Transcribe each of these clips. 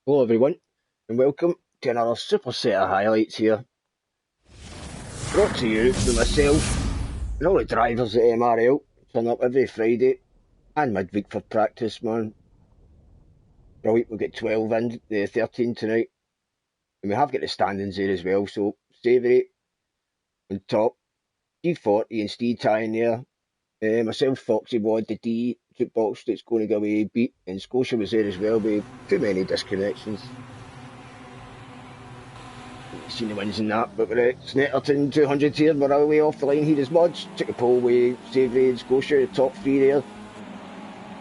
Hello everyone, and welcome to another super set of highlights here. Brought to you by myself and all the drivers at MRL. Turn up every Friday and midweek for practice, man. Right, we'll get 12 in, the 13 tonight. And we have got the standings there as well, so Savoury on top, D40 and Steed tying there. Myself, Foxy Wad, the D jukebox that's going to go away beat, and Scotia was there as well with too many disconnections. Seen the wins in that, but we're at Snet200 and 200 here. We're away off the line here as Mods. Took a pole with Savoury and Scotia, the top three there.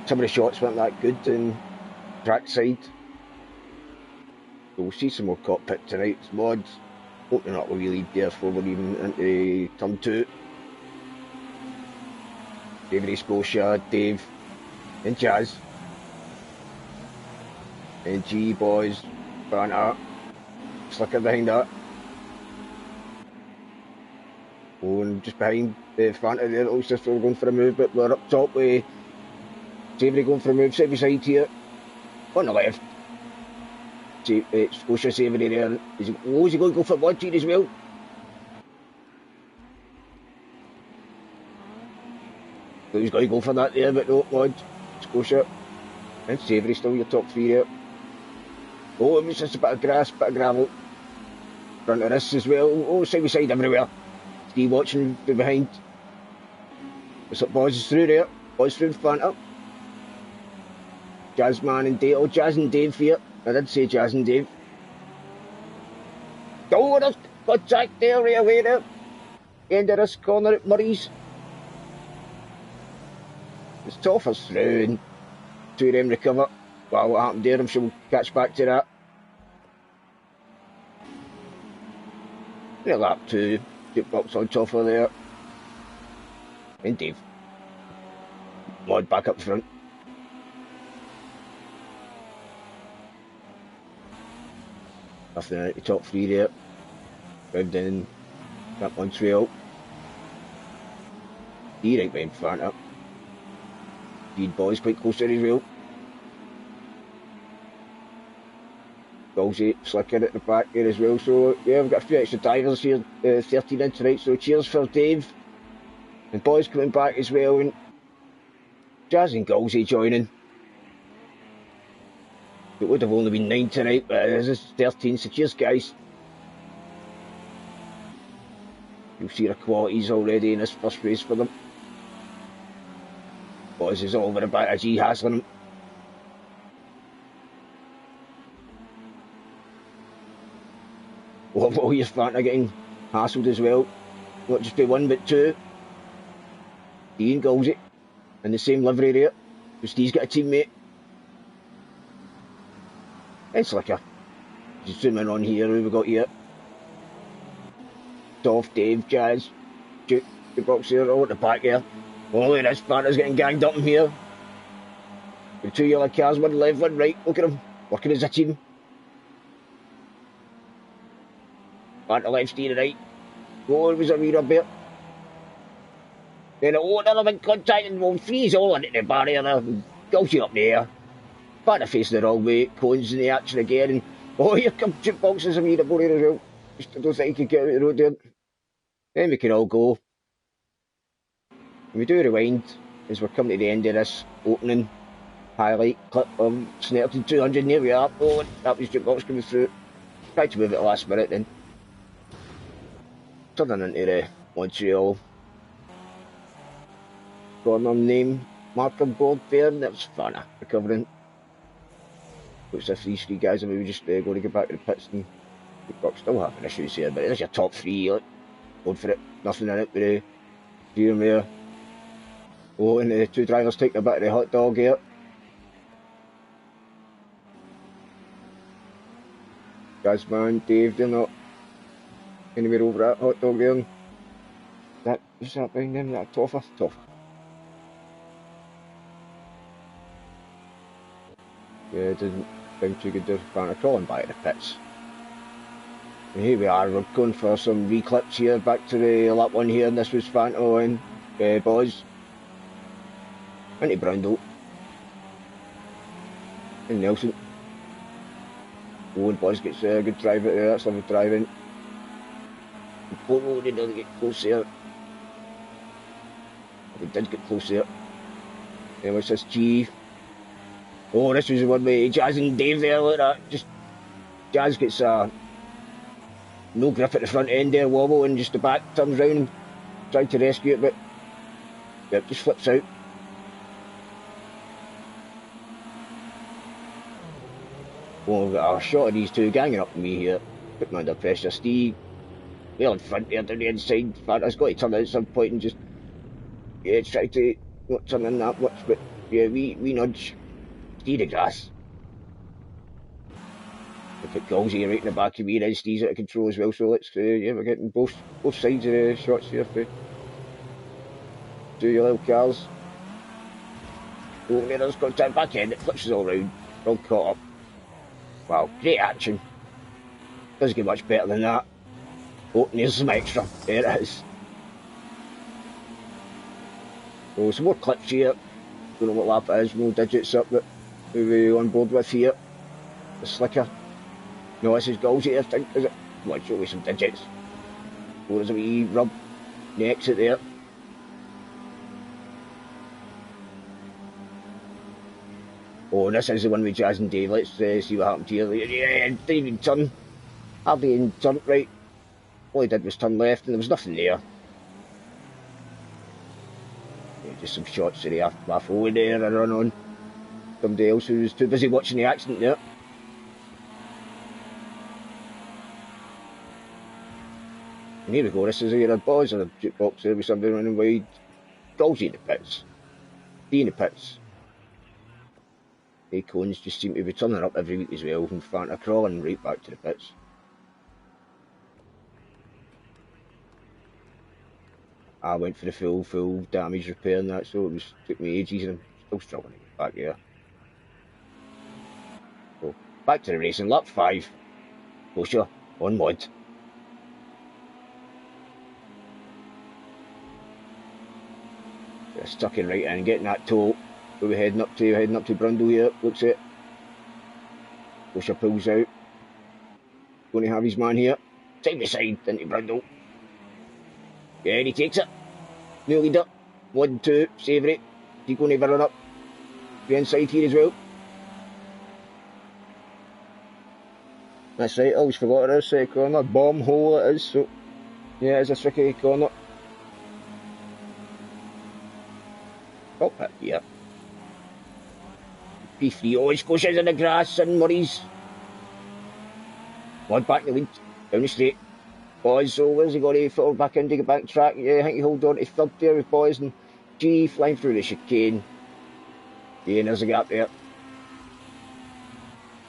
Some of the shots weren't that good and track side. So we'll see some more cockpit tonight. It's Mods opening up a wee lead there before we're even into turn two. Savoury, Scotia, Dave, and Jazz. And G, boys, Fanta, Slicker behind that. Oh, and just behind Fanta there, it looks as if we're going for a move, but we're up top with Savoury going for a move, Savoury side here. On the left, Scotia Savoury there. Is he going to go for Mod here as well? So he's going to go for that there, but no, Mod, Scotia, and Savoury still your top three there. Oh, it was just a bit of grass, bit of gravel. Front of this as well. Oh, side by side everywhere. Steve watching from behind. What's up, boys? Is through there. Boys through Fanta. Jazzman and Dave. Oh, Jazz and Dave here. I did say Jazz and Dave. Oh, there's contact there, right away there. End of this corner at Murray's. It's Toffers through and two of them recover. Well, what happened there? I'm sure we'll catch back to that. Lap two. Jukebox on Toffer there. And Dave. Mod back up front. Nothing out the top three there. Drived in. That one trail. D right behind Fanta. Deed boys quite close to his wheel. Gulsy, Slicker at the back there as well. So yeah, we've got a few extra divers here, 13 in tonight. So cheers for Dave. And boys coming back as well. And Jazz and Gulsy joining. It would have only been 9 tonight, but this is 13, so cheers guys. You'll see the qualities already in this first race for them. Boys is all over the back of G hassling him. Oh, here's Fanta getting hassled as well. Not just by one, but two. Dean goals it. In the same livery there. So Steve's got a teammate. And Slicker. Just zooming on here, who we got here? Dolph, Dave, Jazz, Duke, the box there, all at the back here. Oh, look at this, Fanta's getting ganged up in here. The two yellow cars, one left, one right. Look at them, working as a team. Fanta left, Steve right. Oh, it was a wee rub there. Then another big contact and we'll freeze all into the barrier there. Gulsy up there. Fanta facing the wrong way, cones in the action again. And, oh, here come jukeboxes a wee double here as well. Just, I don't think he could get out of the road there. Then we can all go. And we do rewind as we're coming to the end of this opening highlight clip of Snet200 and 200. And here we are. Oh, that was jukebox coming through. Tried to move it last minute then. Turning into the Montreal corner name marker board there, and that's Fanta recovering. Looks as if these three guys are maybe just going to get back to the pits, and jukebox still having issues here, but there's your top three. Look, going for it, nothing in it with the steering there. Oh, and the two drivers taking a bit of the hot dog here. Jazzman, Dave, they're not anywhere over that hot dog there. What's that behind them? That Toffer? Toffer. Yeah, it doesn't sound too good there. Fanta crawling back to the pits. And here we are, we're going for some reclips here, back to the lap one here, and this was Fanta and boys. Into Brundle. And Nelson. Oh, and Buzz gets a good drive out there. That's lovely driving. Oh, they didn't get close there. They did get close there. And what's this G? Oh, this was the one with Jazz and Dave there. Look at that. Just Jazz gets no grip at the front end there, wobble, and just the back turns round and tries to rescue it, but yep, just flips out. Oh, I've got a shot of these two ganging up to me here. Put me under pressure. Steve, well in front there down the inside. Fanta's got to turn out at some point and just, yeah, try to not turn in that much, but yeah, we nudge. Steve the grass. I put Gulsy right in the back of me, and Steve's out of control as well, so let's, yeah, we're getting both sides of the shots here for do your little cars. Oh, there's contact back end, it flips us all round. We're all caught up. Wow, great action. Doesn't get much better than that. Oh, and there's some extra. There it is. Oh, some more clips here. Don't know what lap it is, no digits up, but who we on board with here? The slicker. No, this is Gulsy, I think, is it? Come on, show me some digits. Oh, there's a wee rub. The exit there. Oh, this is the one with Jazz and Dave. Let's see what happens here. Yeah, didn't even turn. Hardly even turned right. All he did was turn left, and there was nothing there. Yeah, just some shots of the after there and run on. Somebody else who was too busy watching the accident there. And here we go. This is either a baws or a jukebox there with somebody running wide. Gulsy in the pits. D in the pits. The cones just seem to be turning up every week as well, and Fanta crawling right back to the pits. I went for the full damage repair and that, so it took me ages, and I'm still struggling to get back there. So, back to the racing, lap 5. Kosher on mod. Just tucking right in, getting that toe. Where we're heading up to Brundle here, looks it. Kosher pulls out. Going to have his man here. Side by side into Brundle. Yeah, and he takes it. New leader. 1, 2, savoury. He's going to run up the inside here as well. That's right, I always forgot it is corner. Bomb hole it is, so yeah, it's a tricky corner. Top hit here. P3, oh, he's Scotia's in the grass, and Murray's. One back in the lead, down the straight. Boys, so where's he got to fall back in to get back track? Yeah, I think he hold on to third there with Boys, and G flying through the chicane. Yeah, and there's a gap there.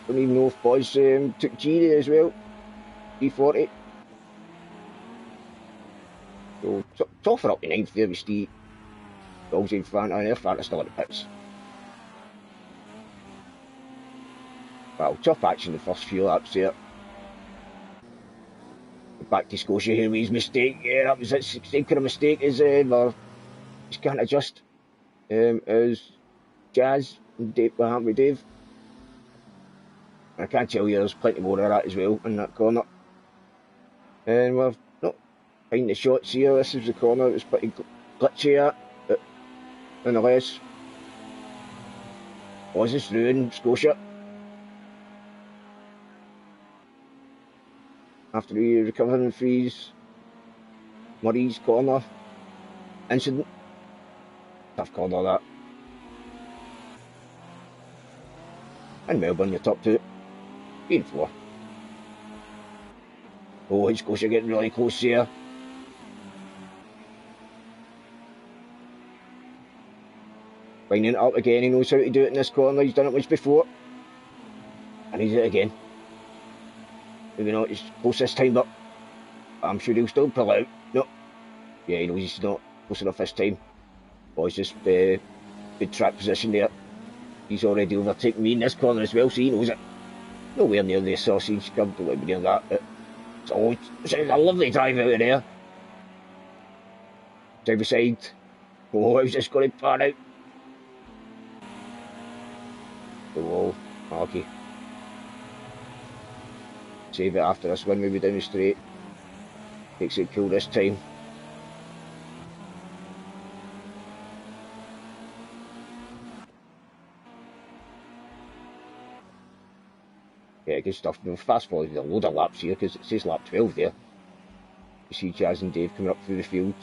Don't even know if Boys took G there as well. G40. So, Toffer up to 9th there with Steve. Gulsy and Fanta, and Fanta's still in the pits. Well, tough action the first few laps there. Back to Scotia here with his mistake. Yeah, that was it. Same kind of mistake as just can't adjust. As Jazz and Dave, with Dave. I can't tell you, there's plenty more of that as well in that corner. And we're not finding the shots here. This is the corner. It was pretty glitchy but nonetheless, Oz's through Scotia. After he recovering and freeze, Murray's corner incident. Tough corner that. And Melbourne, your top 2. 3 and 4. Oh, it's Scotia getting really close here. Lining it up again, he knows how to do it in this corner, he's done it once before. And he's it again. Maybe not as close this time, but I'm sure he'll still pull out. No. Yeah, he knows he's not close enough this time. Boys just good track position there. He's already overtaken me in this corner as well, so he knows it. Nowhere near the sausage curb, don't let me near that, but it's a lovely drive out of there. Side by side. Oh, how's this going to pan out? The wall. Okay. save it after this one, maybe down the straight. Takes it cool this time. Yeah, good stuff. We'll fast forward a load of laps here because it says lap 12 there. You see Jazz and Dave coming up through the field.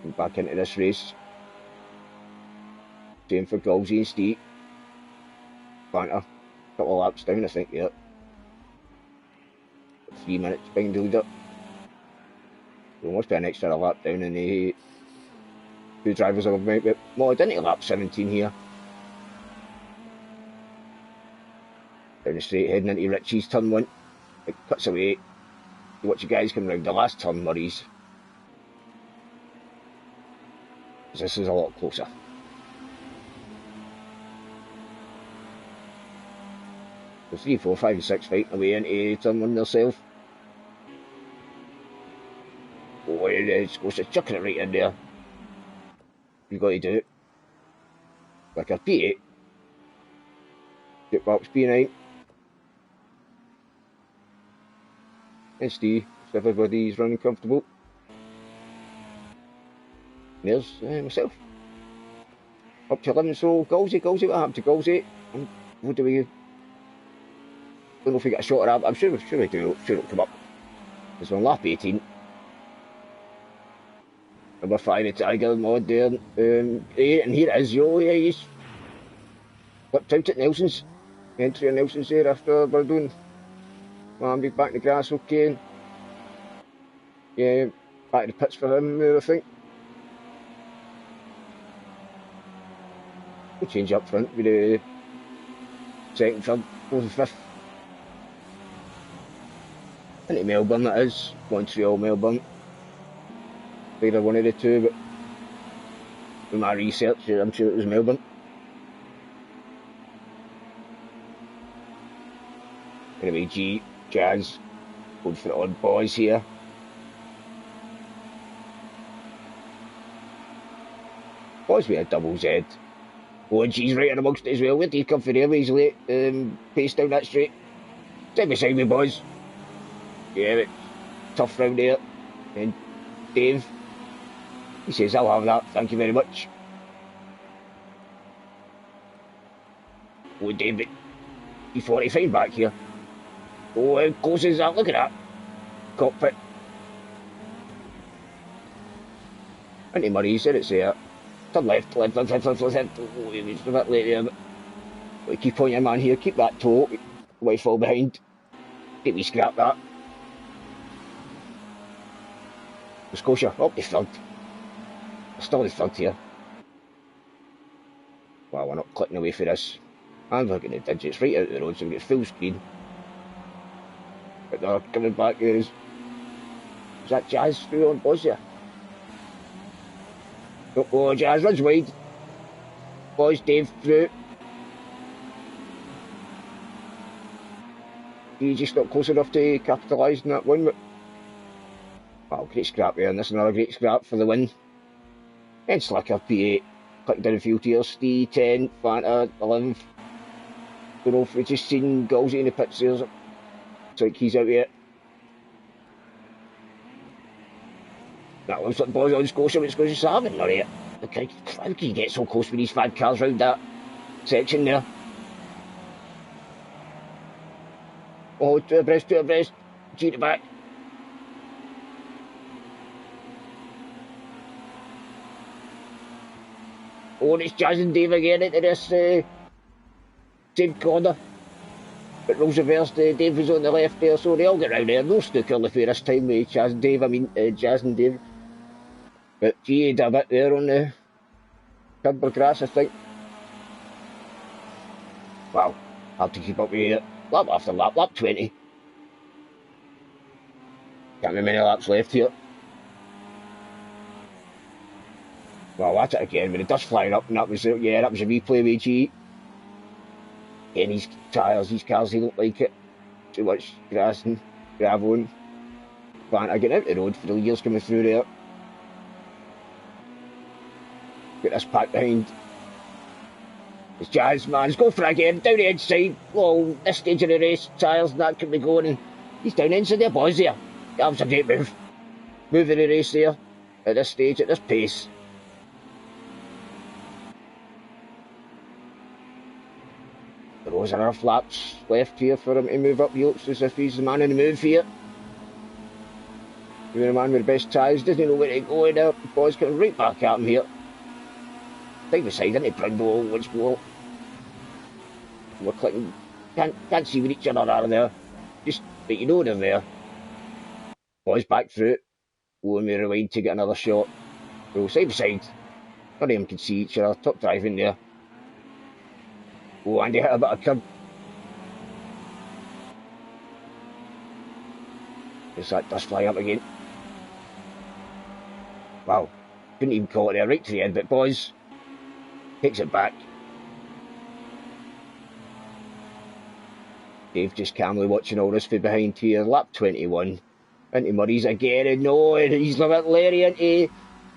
And back into this race. Same for Galsy and Steve. Fanta. Couple of laps down, I think, yeah. 3 minutes behind the leader. There must be an extra lap down, and the two drivers are about to mod into lap 17 here. Down the straight, heading into Richie's turn 1. It cuts away. You watch the guys come round the last turn, Murray's. This is a lot closer. So 3, 4, 5 and 6 fighting away into turn 1 themselves. Oh, it's supposed to chucking it right in there. You've got to do it. Like a P8. Jukebox P9. And Steve, so everybody's running comfortable. There's myself. Up to 11, so Galsy, what happened to Galsy? And what do we... I don't know if we get a shot at that, I'm sure we do, sure it'll come up. It's on lap 18. Number 5, the Tiger mod there. And here it is, yeah, he's flipped out at Nelson's. Entry on Nelson's there after we're doing. Well, I'm back in the grass, okay. Yeah, back to the pits for him there, I think. We'll change up front with the second, third, fourth and fifth. Into Melbourne, that is. Montreal, Melbourne. Either one of the two, but with my research, I'm sure it was Melbourne. Anyway, Jazz, going for the odd boys here. Boys with a double Z. Oh, and G's right in amongst it as well. Where did he come from there? He's late. Pace down that straight. Side by side with boys. Yeah, but tough round there. And Dave, he says, I'll have that, thank you very much. Oh, David, E45 back here. Oh, how close is that? Look at that. Cockpit. Into Murray, he said it's there. Turn left. Oh, he was a bit late there, but keep on your man here, keep that toe. Why fall behind? Did we scrap that? Scotia, up the third. Still the third here. Well, we're not clicking away for this. And we're getting the digits right out of the road, so we get full screen. But they're coming back here. Is that Jazz through on Buzz there? Oh, Jazz runs wide. Boys, Dave through. He just not close enough to capitalise on that one, but wow, great scrap there, and this is another great scrap for the win. And Slicker, P8, click down the field here, Steve, 10, Fanta, 11th. Don't know if we've just seen Galsy in the pits there, so it's like he's out here. That looks like boys on Scotia, but Scotia's saving not here. Look, how can you get so close with these 5 cars round that section there? Oh, two abreast, G to back. Oh, and it's Jazz and Dave again into this same corner. But rules reversed, Dave was on the left there, so they all get round there. No snooker for this time with Jazz and Dave. But G did a bit there on the cardboard grass, I think. Wow, hard to keep up with it. Lap after lap, lap 20. Can't be many laps left here. Well, that's it again, with the dust flying up, and that was, yeah, that was a replay with G. Again, these tyres, these cars, they don't like it. Too much grass and gravel and Fanta getting out the road for the leaders coming through there. Get this pack behind. It's Jazz, man. He's going for it again. Down the inside. Oh, this stage of the race, tyres and that could be going. And he's down the inside there, boys there. That was a great move. Move of the race there. At this stage, at this pace. Those are our flaps left here for him to move up. He looks as if he's the man in the move here. Even the man with the best tyres doesn't know where to go in there. The boys coming right back at him here. Side by side, into Brindle once more. We're clicking. Can't see where each other are there. Just, but you know they're there. Boys back through it. When we rewind to get another shot. So side by side. None of them can see each other. Top driving there. Oh, Andy hit a bit of curb. As that dust fly up again. Wow. Couldn't even call it there right to the end, but boys. Takes it back. Dave just calmly watching all this from behind here. Lap 21. Into Murray's again, and no, and he's a bit Larry into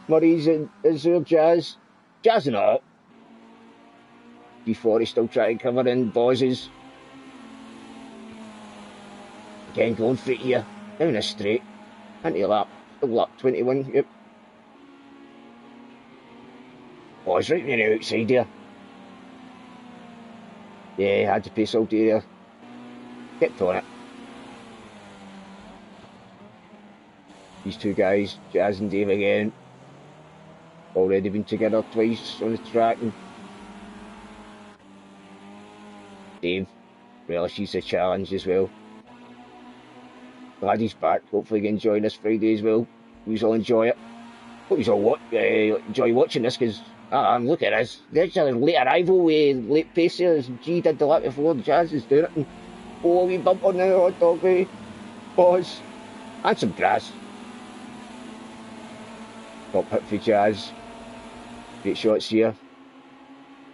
Murray's, and is there Jazz? Jazz and all. Before he's still trying to cover in Baws's. Again going for it here. Down a straight. Into lap. Still lap 21, yep. Boys right near the outside there. Yeah, had to pace all day there. Kept on it. These two guys, Jazz and Dave again. Already been together twice on the track. And Dave relishes the challenge as well. Glad he's back. Hopefully he can join this Friday as well. We all enjoy it. Hope you all enjoy watching this, because I'm looking at this. There's a late arrival with late pace here. As G did the lap before. Jazz is doing it. And oh, we bump on the hot dog way. Pause. And some grass. Top hit for Jazz. Great shots here.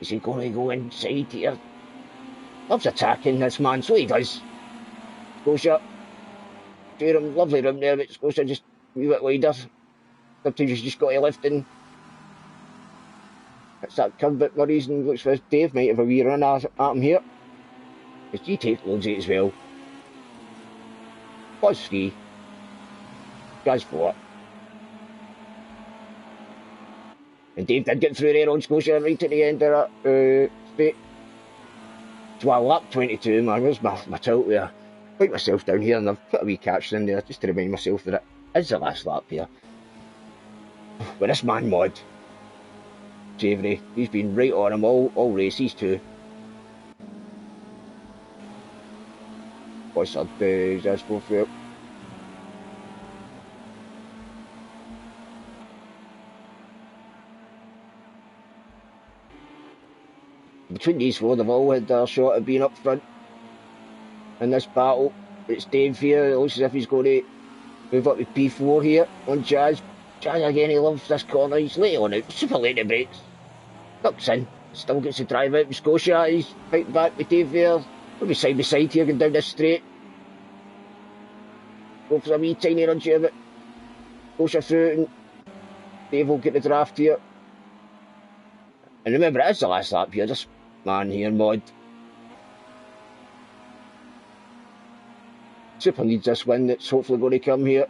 Is he going to go inside here? Loves attacking this man, so he does. Scotia. Lovely room there, but Scotia just a wee bit wider. Sometimes you've just got to lift in. It's that curve bit Murray's, and looks for Dave might have a wee run at him here. Because G takes loads of it as well. Buzz 3. Jazz 4. And Dave did get through there on Scotia right at the end of that straight. Well, lap 22, man. Where's my tilt there? Put myself down here, and I've put a wee caption in there just to remind myself that it is the last lap here. With this man Mod, Javery, he's been right on him all races too. Boys, Jazz go through it. Between these four, they've all had their shot of being up front in this battle. It's Dave here. It looks as if he's going to move up to P4 here on Jazz. Jazz again, he loves this corner. He's late on it, super late to brakes. Ducks in, still gets to drive out with Scotia. He's fighting back with Dave there. We'll be side by side here, going down this straight. Go for a wee tiny nudge here, but Scotia through it, and Dave will get the draft here. And remember, it is the last lap here. This man here, Mod. Super needs this win that's hopefully going to come here.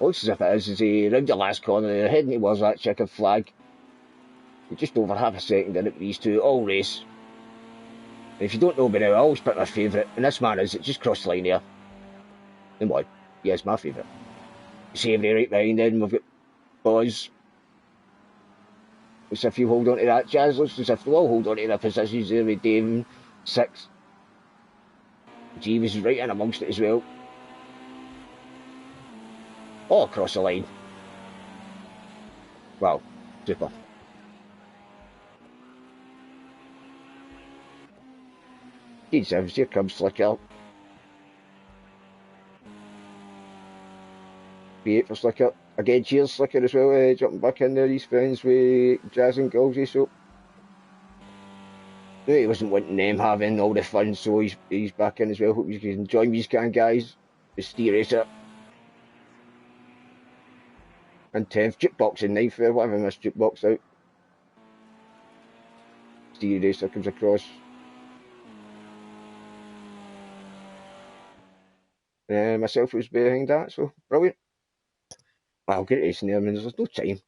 Looks as if it is, as he round the last corner, heading towards that checkered flag. Just over half a second in it with these two, all race. And if you don't know by now, I always pick my favourite, and this man is, it just crossed the line here. And what? Yeah, it's my favourite. Savoury right behind him, we've got Boys. Looks as if you hold on to that. Jazz looks as if they'll all hold on to their positions there with Dave in 6th. G was right in amongst it as well. All across the line. Wow, super. D7, here comes Slicker. B8 for Slicker. Again, cheers Slicker as well, jumping back in there. He's friends with Jazz and Gilsey, so no, he wasn't wanting them having all the fun, so he's back in as well. Hope you can join these guys. The Steer Racer. and 10th, jukebox and 9th there, whatever I missed jukebox out. Stevie Racer comes across. Myself was behind that, so brilliant. Well, great racing there, I mean, there's no time.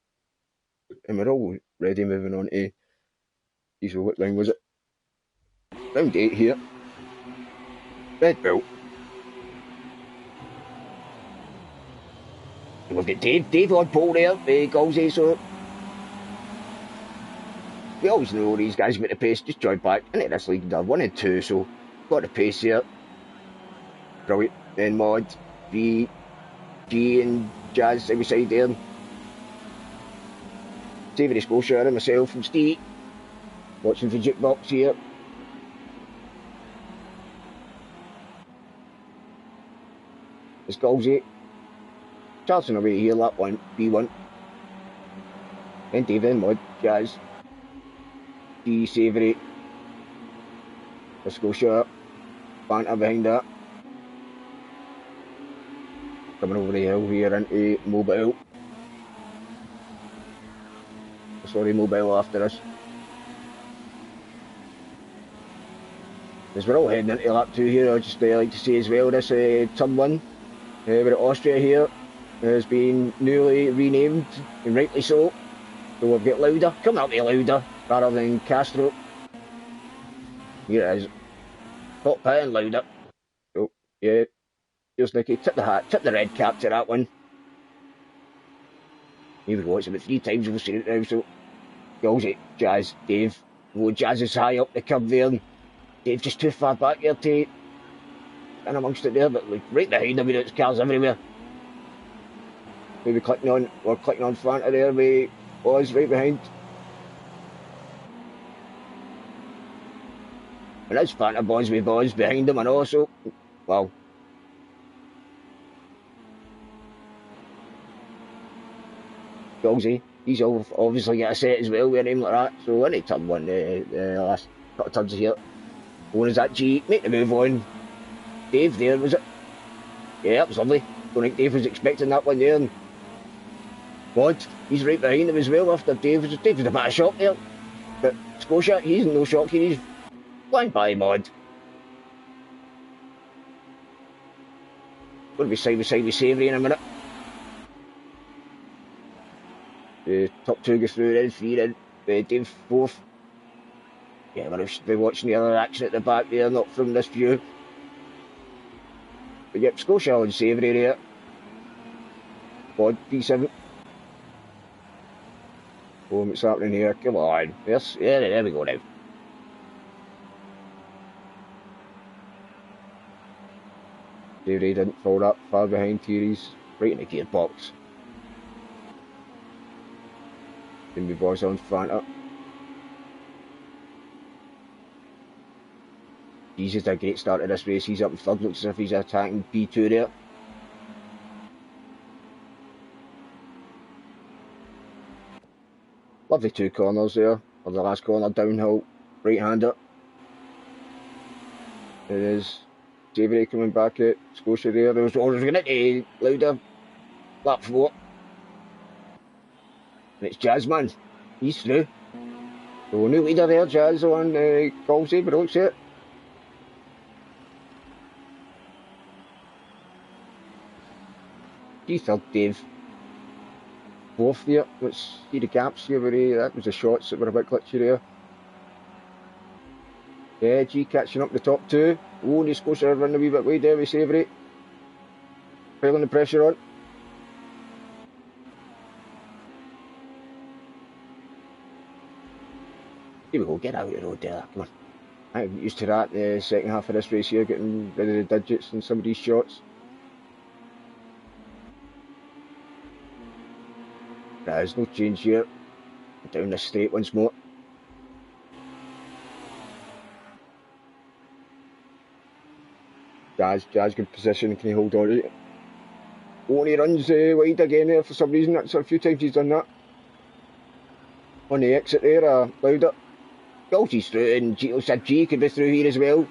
And we're all ready moving on to, so what round was it? Round 8 here. Red belt. And we've got Dave on pole there, Galsey, so we always know these guys got the pace, just join back into this league, they're 1 and 2, so got the pace here. Brilliant. Then Mod, V, G and Jazz side by side there. Savoury Scotia and myself from Steve. Watching for jukebox here. It's Galsey. Charlton away here, lap 1, B1. Then Dave, then Mod, Jazz. G, Savoury. Scotia. Fanta behind that. Coming over the hill here into Mobile. Sorry, Mobile after us. As we're all heading into lap 2 here, I'd just like to say as well, this turn 1, we're at Austria here, has been newly renamed, and rightly so. So we've got Lauda, coming up to Lauda, rather than Castro. Here it is. Top pit and Lauda. So, yeah, just Nicky, tip the hat, tip the red cap to that one. Here we go, it's about 3 times we've seen it now, so Galsey, Jazz, Dave. Oh, Jazz is high up the curb there. Dave just too far back there to in amongst it there, but like right behind him, there's cars everywhere. Maybe clicking on Fanta there with Oz right behind. And that's Fanta boys with Oz behind him and also, wow. Galsey, he's obviously got a set as well with a name like that, so any turn 1, the last couple of turns here. One is that G, make the move on. Dave there, was it? Yeah, that was lovely. Don't think Dave was expecting that one there. And Mod, he's right behind him as well after Dave was a bit of shock there. But Scotia, he's in no shock here, he's flying by Mod. Going to be side by side with Savoury in a minute. The top 2 go through, then 3 in, Dave 4th. Yeah, we'll be watching the other action at the back there, not from this view. But yep, Scotia and Savoury there. Bod, P7. Oh, what's happening here? Come on. Yes, yeah, there we go now. Savoury didn't fall that far behind here, he's right in the gearbox. Then we boys on Fanta. He's just a great start to this race, he's up in 3rd, looks as if he's attacking P2 there. Lovely 2 corners there, or the last corner downhill, right-hander. It is Savoury coming back at Scotia there, there was orders going into Lauda, lap 4. And it's Jazzman, he's through. So new leader there, Jazz on Galsey, but it looks it. Third, Dave. 4th there. Let's see the gaps here. That was the shots that were a bit glitchy there. Yeah, G catching up the top 2. Oh, the Scotia running a wee bit wide there with Savoury. Piling the pressure on. Here we go, get out of the road there, come on. I'm used to that in the second half of this race here, getting rid of the digits in some of these shots. There's no change here. Down this straight once more. Jazz, good position, can he hold on to it? Oh, and he runs wide again there for some reason, that's a few times he's done that. On the exit there, Lauda. Galsey's through, and G could be through here as well.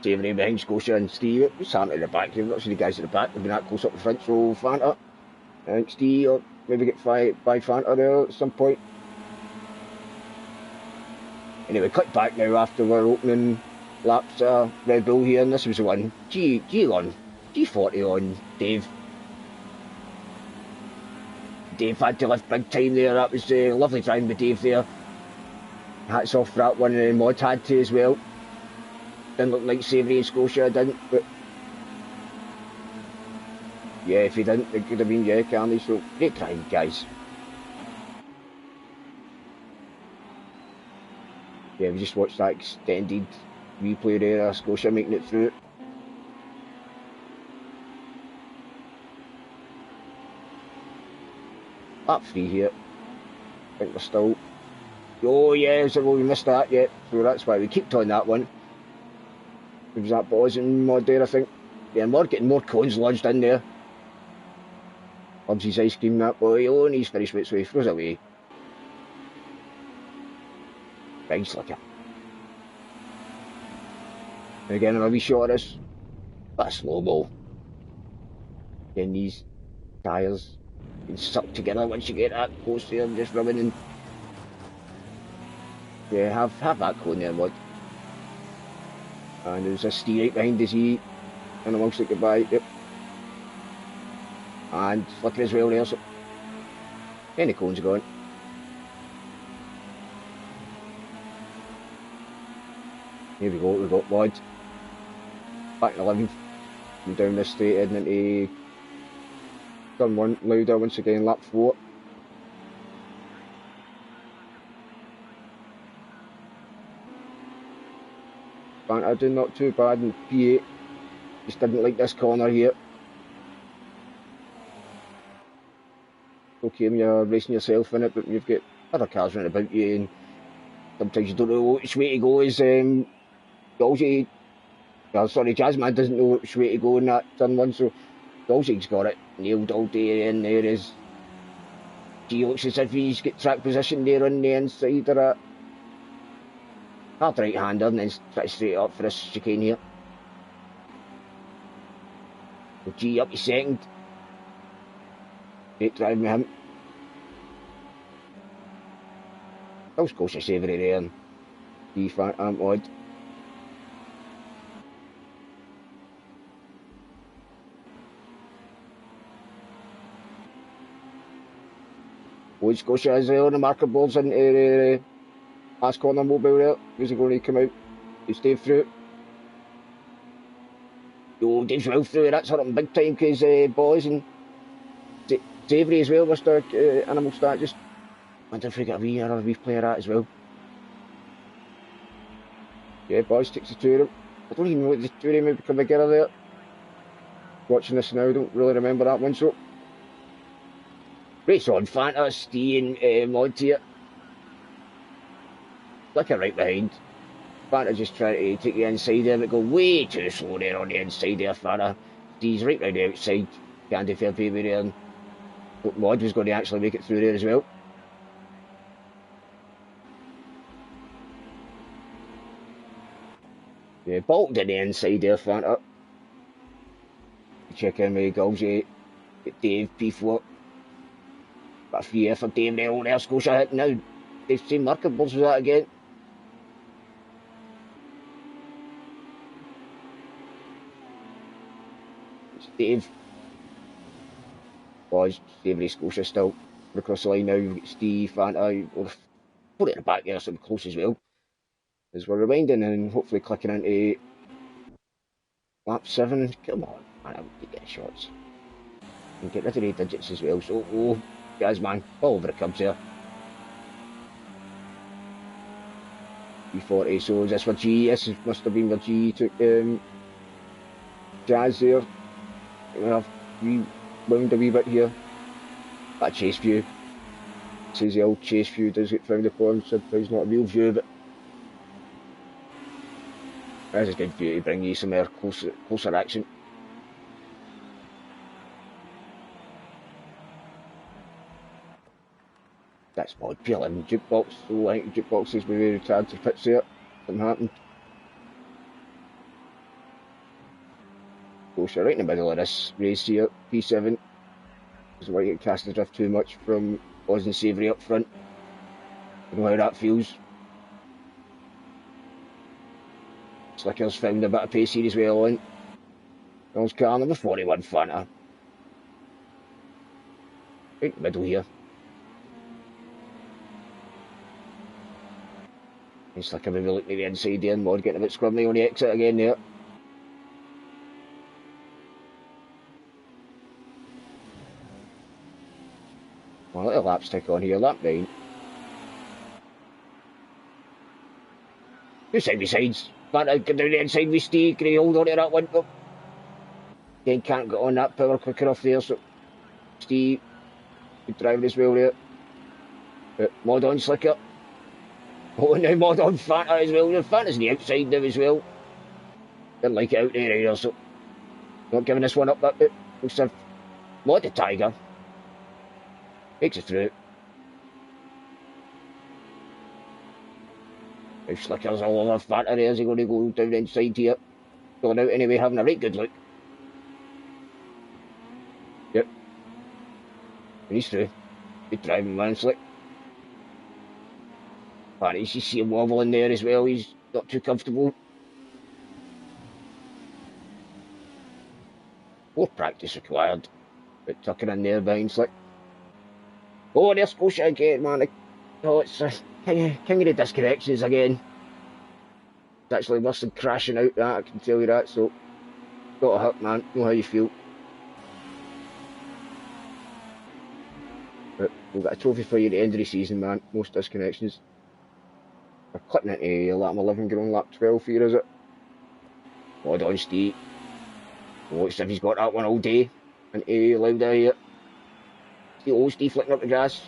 Savoury behind Scotia and Steve. Who's Santa at the back? You've not seen the guys at the back. They've been that close up the front. So Fanta. I think Steve or maybe get by Fanta there at some point. Anyway, cut back now after we're opening laps Red Bull here, and this was the one. G40 on Dave. Dave had to lift big time there. That was lovely driving with Dave there. Hats off for that one, and Mod had to as well. Didn't look like Savoury and Scotia didn't, but yeah, if he didn't, it could have been, yeah, Carney. So great driving, guys. Yeah, we just watched that extended replay there, Scotia making it through. Lap 3 here. I think we're still... Oh yeah, so we missed that yet, so that's why we kept on that one. It was that baws and Mod there, I think. Yeah, Mod getting more cones lodged in there. Loves his ice cream, that boy. Oh, and he's finished with it, so he throws it away. Big slicker. And again, a wee shot of this. That's slow mo. Getting these tyres being sucked together once you get that close there and just rubbing and... Yeah, have that cone there, Mod. And there's a Steve right behind us, he and I'm also goodbye, yep. And flicker as well there, so any cones are gone. Here we go, we've got Mod back in 11th and down this straight heading into turn 1 Louder once again, lap 4. Fanta doing not too bad in P8, just didn't like this corner here. Okay when you're racing yourself in it, but you've got other cars running about you and sometimes you don't know which way to go. Is Galsey, sorry, Jazzman doesn't know which way to go in that turn 1, so Galsey's got it nailed all day, and there is G. Looks as if he's got track position there on the inside of that. Hard right-hander and then try to straight up for this chicane here. So G up to second. Great driving with him. Still Scotia Savoury there and D Fanta Mod. Old Scotia as well, the marker boards into the last corner mobile there. Who's he going to come out? Is Dave through? Oh, Dave's well through, that's hurt him big time because Baws and Savoury as well, Mr. Animal Stat. Just wonder if we get a wee replay of that as well. Yeah, Baws takes the two of them. I don't even know what the two of them maybe come together there. Watching this now, I don't really remember that one, so. Race on, Fanta, Steve and Mod here. Flicker right behind. Fanta just trying to take the inside there, but go way too slow there on the inside there, Fanta. Steve's right round the outside. Candy fair baby there. And Mod was going to actually make it through there as well. Yeah, bolted in the inside there, Fanta. Check in with Galsey. Get Dave, P4. Got a free air for Dave there, old Air Scotia hit now. They've seen marker balls with that again. It's Dave. Boys, Savoury Scotia still across the line now. You've got Steve, Fanta. We'll put it in the back there so we're close as well. As we're rewinding and hopefully clicking into lap 7. Come on, man, I would get shots. And get rid of the digits as well. So, oh, guys, man, all over the cubs there. E40, so is this for G? This must have been where G took Jazz there. I've rewound a wee bit here. That chase view. It says the old chase view does get found upon, so it's not a real view, but that's a good view to bring you some more closer action. That's Mod P11 jukebox, so I think jukeboxes will be retired to pits there. Something happened. Scotia right in the middle of this race here. P7 doesn't want to get cast adrift too much from Oz and Savoury up front. I don't know how that feels. Slicker's found a bit of pace here as well on. John's car number 41 Fanta. Right in the middle here. And Slicker maybe looking at the inside there and Mod getting a bit squirmy on the exit again there. Well, a little lap stick on here, lap 9. Two side by sides. Fanta get down the inside with Steve. Can he hold on to that one? Oh. Again, can't get on that power quick enough there, so Steve, good driving as well there. Mod on Slicker. Oh, and now Mod on Fanta as well. Fanta's on the outside now as well. Didn't like it out there either, so not giving this one up that bit. Looks like Mod the Tiger. Makes it through. Now Slicker's all over Fanta there. Is he going to go down the inside here? Going out anyway, having a right good look. Yep. And he's through. Good driving, man, Slick. Fanta, you see him wobbling there as well. He's not too comfortable. More practice required. But tucking in there behind Slick. Oh, there's Scotia again, man. Oh, it's king of the disconnections again. It's actually worse than crashing out, that, I can tell you that. So, got a hurt, man. Know how you feel. But we've got a trophy for you at the end of the season, man. Most disconnections. We're clipping into lap 11, going on lap 12 here, is it? Mod on Steve. Oh, looks as if he's got that one all day. Into Lauda here. See old Steve flicking up the grass.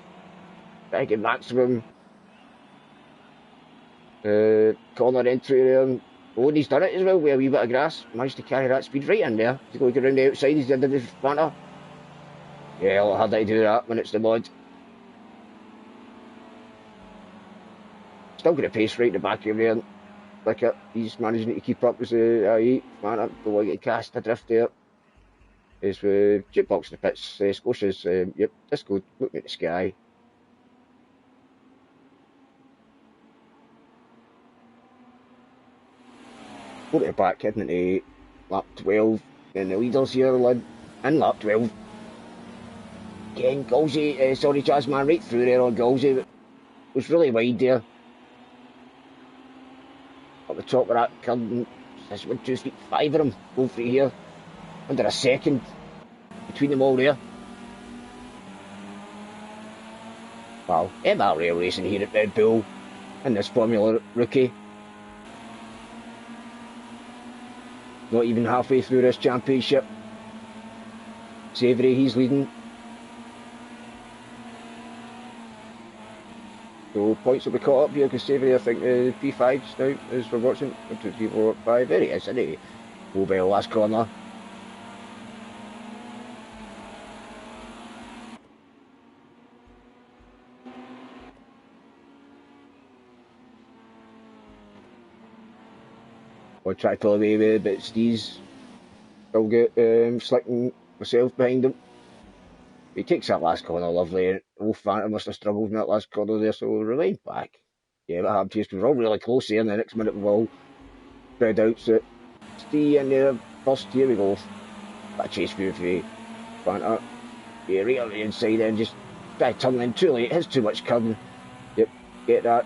Trying to get maximum corner entry there. Oh, and he's done it as well with a wee bit of grass. Managed to carry that speed right in there. He's going to go around the outside. He's under the Fanta. Yeah, I'll have to do that when it's the Mod. Still got a pace right in the back of there. Like it. He's managing to keep up with the IE. Fanta. Don't want to get cast adrift there. Is with Jukebox in the pits, Scotia's, yep, Disco, looking at the sky. Go to the back, heading into lap 12, and the leaders here led in lap 12. Again, Galsey, sorry, Jazzman, right through there on Galsey, but was really wide there. Up the top of that curve, this one 2 feet 5 of them, go through here. Under a second between them all there. Wow, MR Rail Racing here at Red Bull in this Formula Rookie. Not even halfway through this championship. Savoury, he's leading. So points will be caught up here because Savoury, I think, P5s now as we're watching. 1, 2, 3, 4, 5. There he is, isn't he? Mobile last corner. I'll try to pull away with it, but Steve's still get slicking myself behind him. He takes that last corner lovely. Old Fanta must have struggled in that last corner there, so we'll rewind back. Yeah, what happened to us? We were all really close here, and the next minute we've all spread out. So Steve in there first, here we go. That chase through for Fanta. Yeah, right on the inside then, just try to turn in too late. It has too much curving. Yep, get that.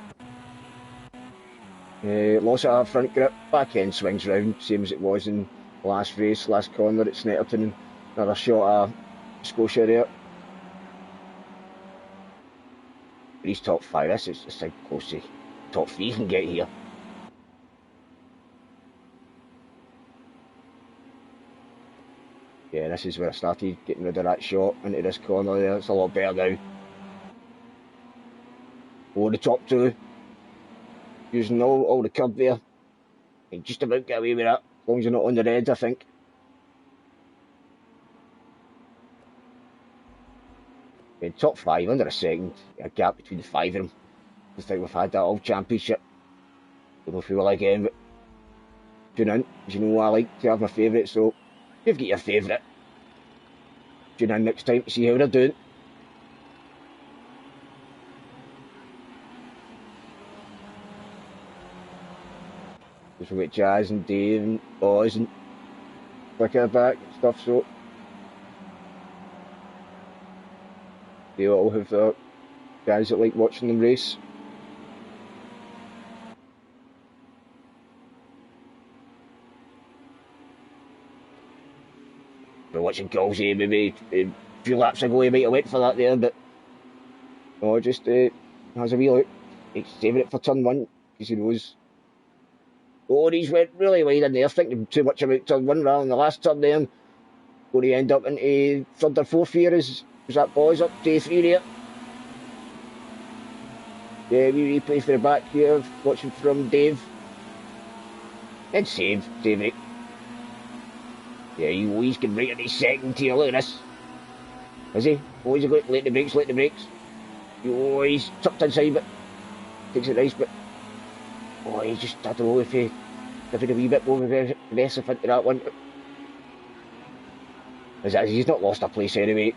Lost our front grip, back end swings round, same as it was in the last race, last corner at Snet200. Another shot of Scotia there. He's top 5, this is like close to top 3 can get here. Yeah, this is where I started getting rid of that shot into this corner there, it's a lot better now. Over the top 2. Using all the curb there. And just about get away with that, as long as you're not on the red, I think. In top 5, under a second, a gap between the 5 of them. I think we've had that all championship. Don't know if we were like but tune in, as you know I like to have my favourite, so You've got your favourite. Tune in next time to see how they're doing. Because we've got Jazz and Dave and Baws and Flicker back and stuff, so they all have their guys that like watching them race. We're watching Colsey maybe a few laps ago, he might have went for that there, but no, just has a wee look. He's saving it for turn one because he knows. Oh, he's went really wide in there, thinking too much about turn one rather than the last turn there. Going to end up into third or fourth here is that Baws up to three there. Yeah, we replay for the back here, watching from Dave. And save it. Yeah, he's getting right on his second tier, look at this. Is he? Oh, he's going to let the brakes. Oh, he's tucked inside, but takes it nice, but oh, he just, I don't know if he gave a wee bit more aggressive into that one. He's not lost a place anyway.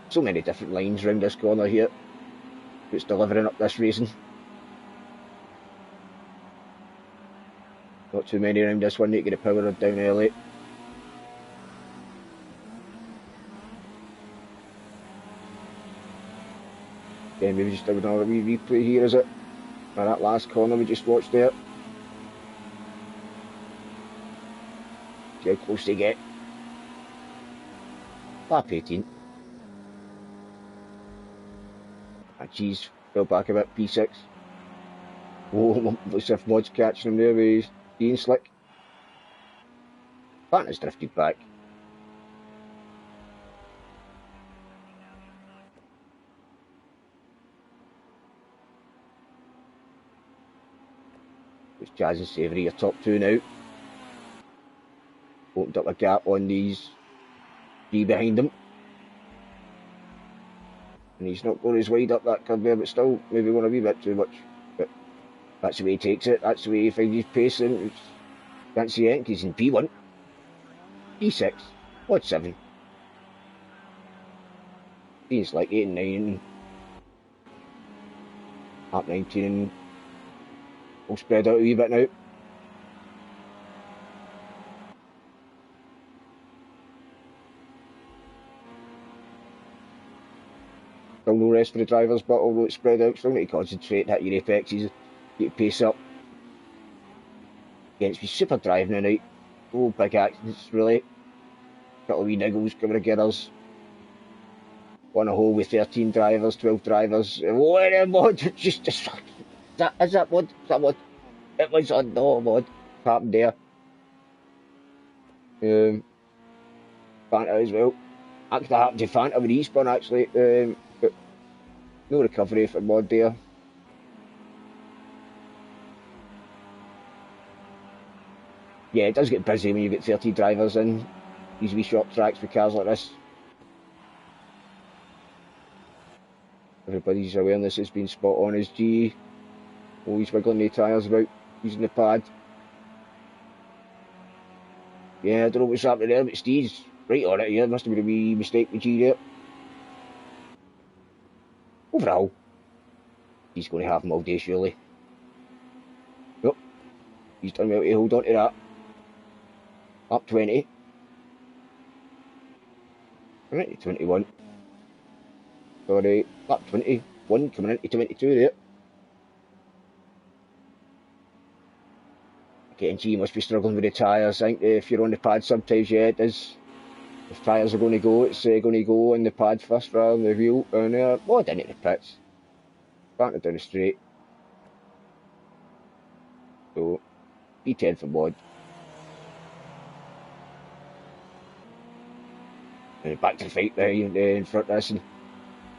So many different lines round this corner here. It's delivering up this racing. Not too many around this one, need to get the power down early. Yeah, maybe just doing another wee replay here, is it? Or that last corner we just watched there. See how close they get. Lap 18. Ah, geez, fell back a bit, P6. Oh, looks as if Mod's catching him there with being slick. Fanta's drifted back. It's Jazz and Savoury, your top two now. Opened up a gap on these three behind him. And he's not going as wide up that curve there, but still maybe going a wee bit too much. But that's the way he takes it, that's the way he finds his pace in. Can't see it, he's in P1. P6. What 7? He's like 8 and 9. Up 19. We'll spread out a wee bit now. Still no rest for the drivers, but although it's spread out, still need to concentrate, hit your apexes, get your pace up. Against me super driving tonight. Oh, big accidents really. Couple of wee niggles coming together. One a hole with 13 drivers, 12 drivers. What a Mod! Just is that Mod? Is that Mod? It was on no Mod. What happened there? Fanta as well. That could have happened to Fanta with respawn actually. But no recovery for Mod there. Yeah, it does get busy when you get 30 drivers in these wee short tracks with cars like this. Everybody's awareness has been spot on as G. Always wiggling the tyres about using the pad. Yeah, I don't know what's happening there, but Steve's right on it here. Must have been a wee mistake with G there. Overall, he's going to have him all day surely. Nope. He's done well to hold on to that. Up 20. Coming into 21. Sorry, lap 21 coming into 22 there. Getting G must be struggling with the tyres. I think if you're on the pad sometimes, yeah, it is. If tyres are going to go, it's going to go on the pad first rather than the wheel. And Mod into the pits. Starting down the straight. So, P10 for Mod. And back to the fight there in front of us and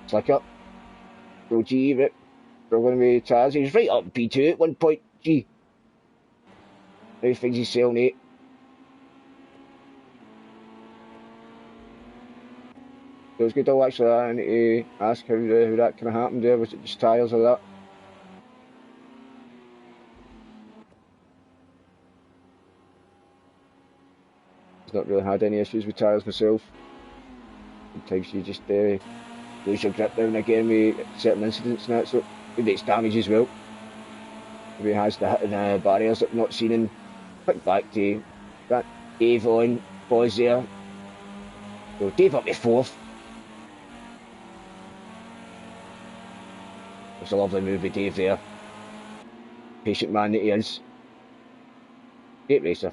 slick up. So G, but struggling with tyres. He's right up in P2 at one point. G. Now he thinks he's selling 8. So it's good to actually I need to ask how that kind of happened there. Was it just tyres or that? He's not really had any issues with tyres myself. Sometimes you just lose your grip down again with certain incidents and that, so maybe it's damage as well. Maybe he has the hitting barriers that I've not seen in. Quick back to that Dave on baws there. So Dave up to fourth. It's a lovely move with Dave there. Patient man that he is. Great racer.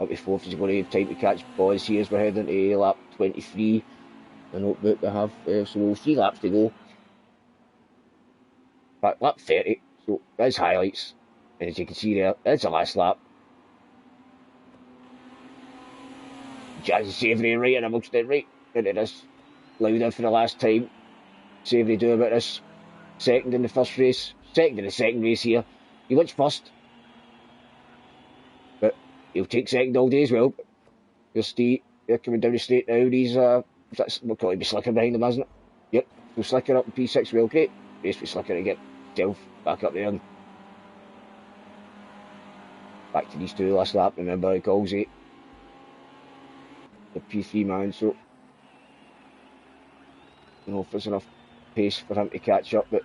Up to fourth, he's going to have time to catch baws here as we're heading to lap 23. The notebook they have, so 3 laps to go. In fact, lap 30, so there's highlights. And as you can see there, there's the last lap. Jazzy Savoury right in amongst it, right into this. Louder for the last time. Savoury do about this. Second in the first race, second in the second race here. He wins first, but he'll take second all day as well. You'll see they're coming down the straight now. He's will probably be Slicker behind them, isn't it? Yep, so Slicker up in P6, well, great race with Slicker to get himself back up there. And back to these two last lap. Remember, he calls it the P3 man, so I don't know if there's enough pace for him to catch up, but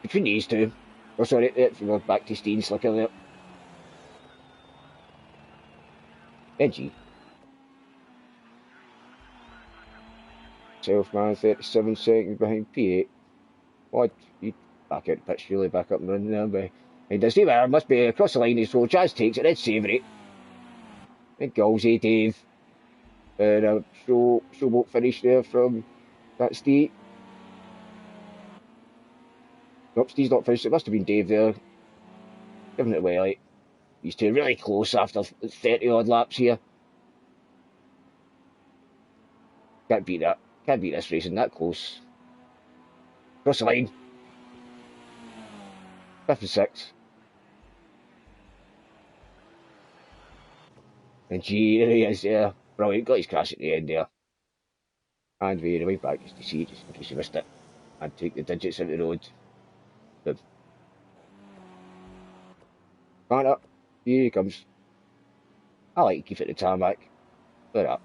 between these two, oh sorry, we're back to Steen Slicker there. Edgy. Self-man 37 seconds behind P8. What? He back out the pitch, really back up and running there behind Disney. Well, must be across the line, so Jazz takes it, it's Savoury. And Gallsy, Dave. And a showboat finish there from that Steve. Nope, Steve's not finished, it must have been Dave there. Giving it away, like. These two really close after 30 odd laps here. Can't beat that. Can't beat this racing that close. Cross the line. 5th and 6th. And gee, there he is there. Brilliant. Got his crash at the end there. And we're right back just to see, just in case you missed it. And take the digits out of the road. Boom. Fanta. Here he comes. I like to keep it the tarmac. Look at that.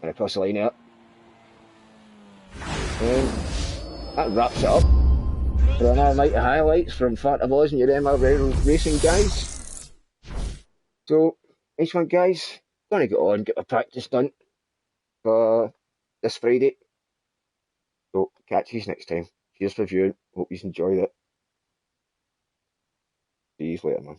And across the line there. And that wraps it up for another night of highlights from Fanta Baws and your MR Racing guys. So, nice one guys. Gonna get on, get my practice done for this Friday. So, catch you next time. Cheers for viewing. Hope you enjoyed it. See you later, man.